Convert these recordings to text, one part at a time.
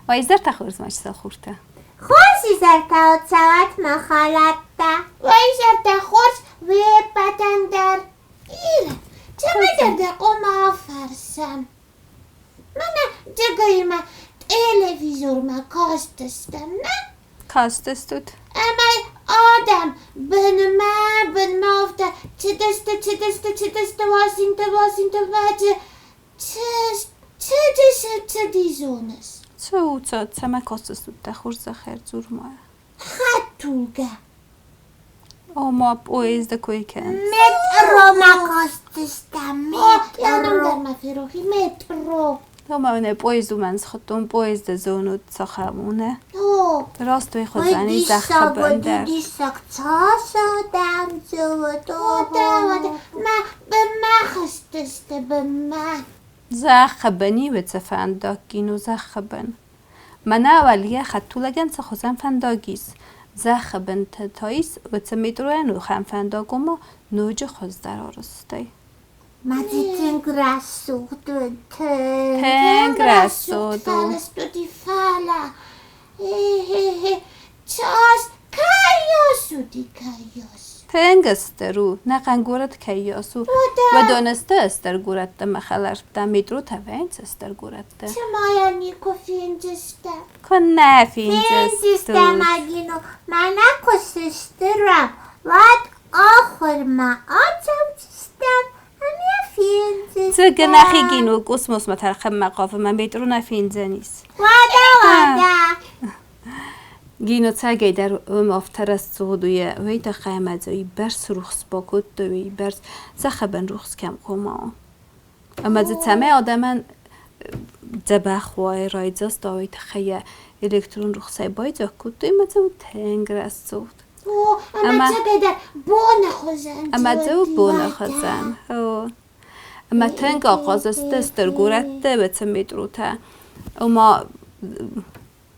Vai izdarta xurz maç salxurta. Xurz izdarta otsavat maxalatta. Va izdarta xurz vepatandar. İre, çamadarda qoma farsam. Mana jagayma televizorma kastastam, ne? Kastestut. Ama adam benime ofta çıdıstı vasinta vacı çıdızonas. Çuça çama kastestut xurz xer zurma. Xatulga. Ama poezda koyken. Metroma kastastam. Yanımdarma ferohi metro. Ama ne poezdu men sxatum poezda zonut saxamune. راست توی خود زنی زخم بندر دیساک چاسادم ما به ما خستسته به ما زخم بنی و فنداگینو زخم بن من اولیه خطو لگن سخوزن فنداگیز زخم بن تاییس و میدروینو خم فنداگوما نوج خوز در آرسته مدی تنگرسودو تنگرسودو دی فالا چاس کایاسو دی کایاس تنگسترو نقنگورت کیاسو و دانسته استر گورت مخلرت میدرو تاوینس استر گورت چمایا نیکو فینجسته کن نه فینجستو مگینو من کسسترم واد آخر ما آتم چستم همه فینجستم زگه نخیگینو گسموس مترخم مقاف من میدرو نفینجنیس وادا گینو تاگی در مافتر از سودوی ویت خیمزایی برس روخس باکود دوی برس زخبن روخس کم کما اما زتمه آدمن زبخوای رایزاست داویت خیه الکترون روخسای باید کود دوی مزو تنگر از سود اما چقدر بونه خوزن اما زو بونه خوزن اما تنگ آقاز استر گورت ده بتم میدرو تا اما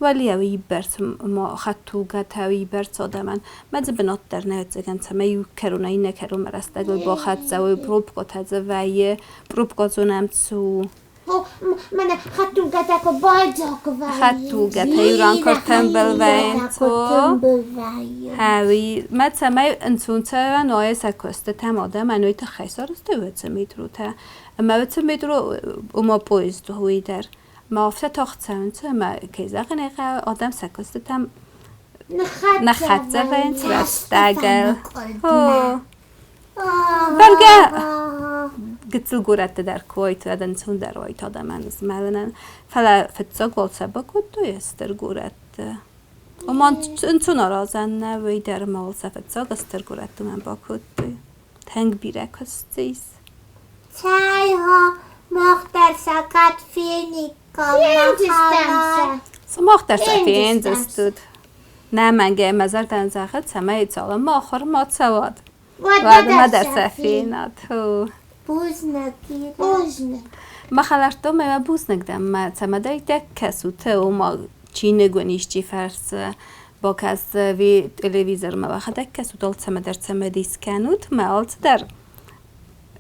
ولی اوی برس ما خطو گت اوی برس آدمن مزه بنات در نیاد زگن سمه یو کرونایی نکرون مرستگل با خط زوی پروب گت ویه پروب گازونم تو من خطو گت اکو باید خطو گت ایران کرتن بلوین تو هاوی مد سمه انسون تا نوای سکسته تم آدم انوی تا خیسار استه ویت میدرو تا اما ویت میدرو اما پویزدو هوی در ما افته تاخت سمنتو ما کیزاق نقه آدم سکستم نخط زفنت رستگل برگه گتل گورت در کویت و دنسون در وایت آدم هنوز ملنن فلا فتزا گل سبا کد دوی استر گورت و من انتو نرازن نوی در مال سفتزا گستر گورت دو من با کد دوی تنگ بیره کستیز چای ها مختر سکت فینی سماختر سفینزستود نه منگه مزار دنزاخت سمه ایتالا ما آخر ما سواد واد ما در سفینات بوز نگیره ما خلرتو ما بوز نگدم ما سمه دای دک کسوته و ما چی نگونیش چی فرس با کس وی تلویزر ما بخه دک کسوته آلت سمه در سمه دیسکنوت ما آلت در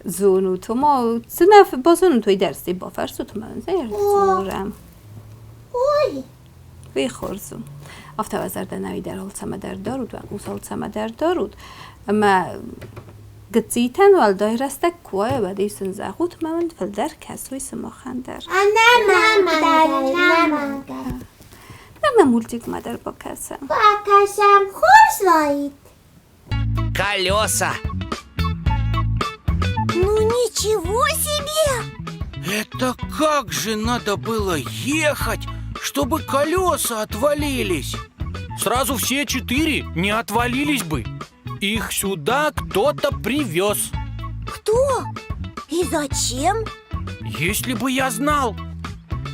زونوت ما سنف با زونوتوی درستی با فرسوت من زیر زورم وی خورزم افته وزر دنوی در حال سمه در دارود و قوس حال سمه در دارود اما گتزیتن والدای رسته کوای و دیسن زخوت من فل در کسوی سماخن در نه مولتیک مادر با کسم خورز لاید Колеса. Ну ничего себе! Это как же надо было ехать, чтобы колеса отвалились? Сразу все 4 не отвалились бы. Их сюда кто-то привез. Кто? И зачем? Если бы я знал.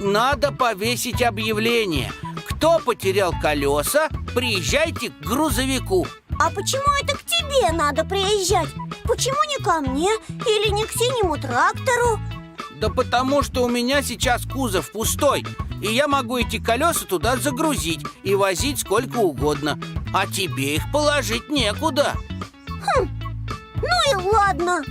Надо повесить объявление. Кто потерял колеса, приезжайте к грузовику. А почему это к тебе надо приезжать? Почему не ко мне или не к синему трактору? Да потому что у меня сейчас кузов пустой, и я могу эти колеса туда загрузить и возить сколько угодно. А тебе их положить некуда. Ну и ладно.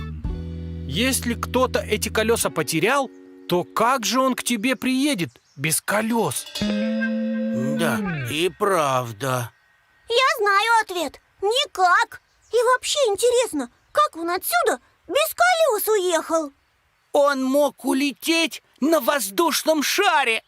Если кто-то эти колеса потерял, то как же он к тебе приедет без колес? Да, и правда. Я знаю ответ. Никак. И вообще интересно, как он отсюда без колес уехал? Он мог улететь на воздушном шаре.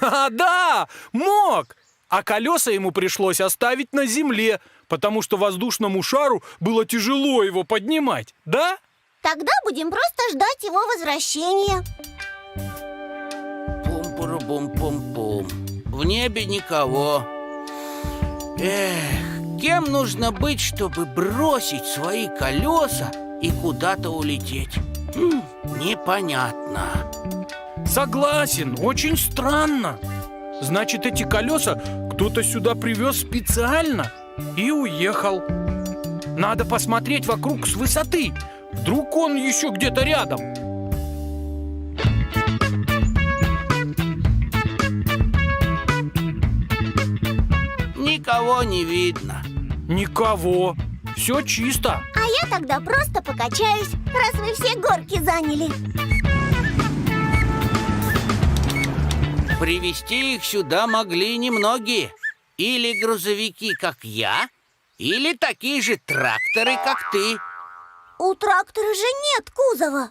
Да, мог! А колеса ему пришлось оставить на земле, потому что воздушному шару было тяжело его поднимать, да? Тогда будем просто ждать его возвращения. Пум-пуру-бум-пум-пум. В небе никого. Эх, кем нужно быть, чтобы бросить свои колеса и куда-то улететь? Непонятно. Согласен, очень странно. Значит, эти колеса кто-то сюда привез специально и уехал. Надо посмотреть вокруг с высоты. Вдруг он еще где-то рядом. Никого не видно. Никого. Все чисто. А я тогда просто покачаюсь, раз вы все горки заняли. Привезти их сюда могли немногие. Или грузовики, как я, или такие же тракторы, как ты. У трактора же нет кузова.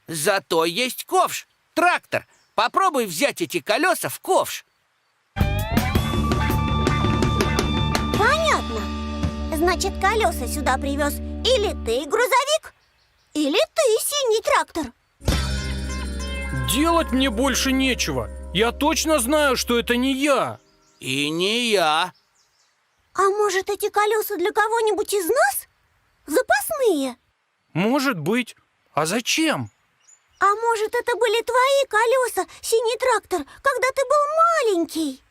Зато есть ковш. Трактор, попробуй взять эти колеса в ковш. Понятно. Значит, колеса сюда привез или ты, грузовик, или ты, синий трактор. Делать мне больше нечего. Я точно знаю, что это не я. И не я. А может, эти колеса для кого-нибудь из нас? Запасные? Может быть. А зачем? А может, это были твои колеса, синий трактор, когда ты был маленький?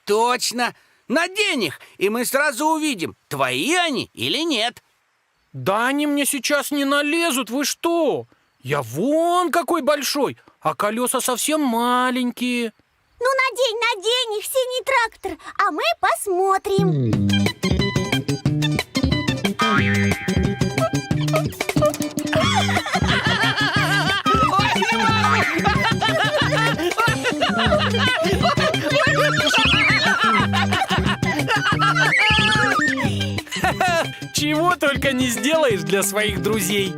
Точно. Надень их, и мы сразу увидим, твои они или нет. Да они мне сейчас не налезут, вы что? Я вон какой большой, а колеса совсем маленькие. Ну, надень их, синий трактор, а мы посмотрим. Чего только не сделаешь для своих друзей.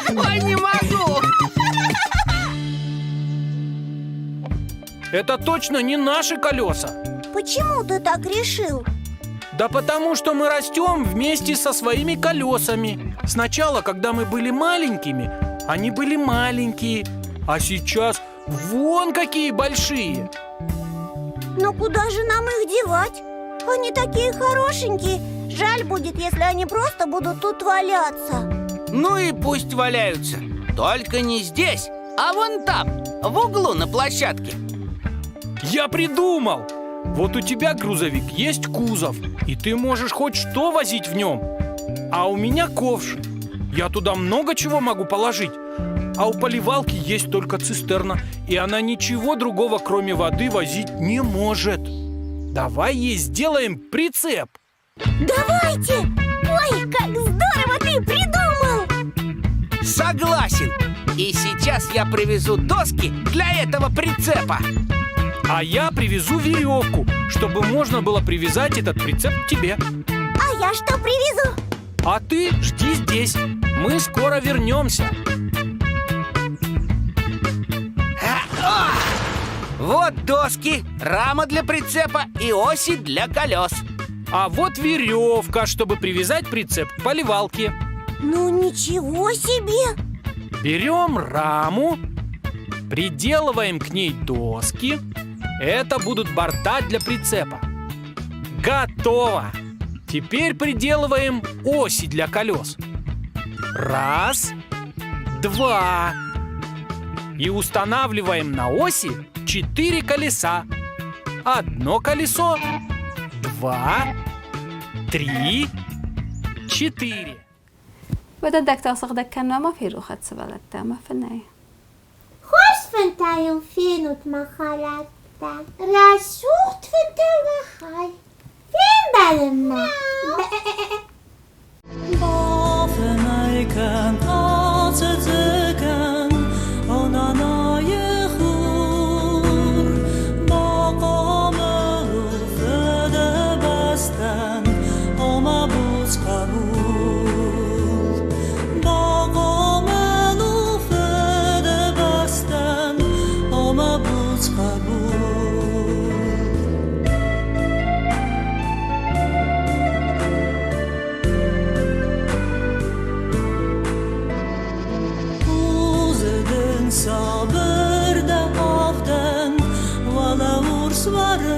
Ой, не могу. Это точно не наши колеса. Почему ты так решил? Да потому что мы растем вместе со своими колесами. Сначала, когда мы были маленькими, они были маленькие, а сейчас вон какие большие. Но куда же нам их девать? Они такие хорошенькие. Жаль будет, если они просто будут тут валяться. Ну и пусть валяются. Только не здесь, а вон там, в углу на площадке. Я придумал! Вот у тебя, грузовик, есть кузов, и ты можешь хоть что возить в нем. А у меня ковш. Я туда много чего могу положить. А у поливалки есть только цистерна, и она ничего другого, кроме воды, возить не может. Давай ей сделаем прицеп. Давайте! Ой, как здорово ты придумал! Согласен. И сейчас я привезу доски для этого прицепа. А я привезу веревку, чтобы можно было привязать этот прицеп к тебе. А я что привезу? А ты жди здесь. Мы скоро вернемся. Вот доски, рама для прицепа и оси для колес. А вот веревка, чтобы привязать прицеп к поливалке. Ну ничего себе! Берем раму, приделываем к ней доски. Это будут борта для прицепа. Готово! Теперь приделываем оси для колес. Раз, два. И устанавливаем на оси 4 колеса. Одно колесо, 2, 3, 4. ودك تصغدك كنا ما في روخة سبالتا ما في النهاية. خوش فنتايم فين مخالطة راسوخت فنتا وخال فين بالما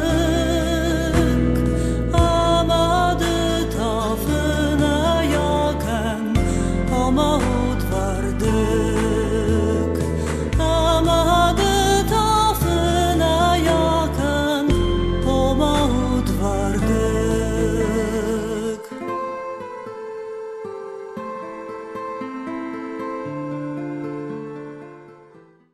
Ой.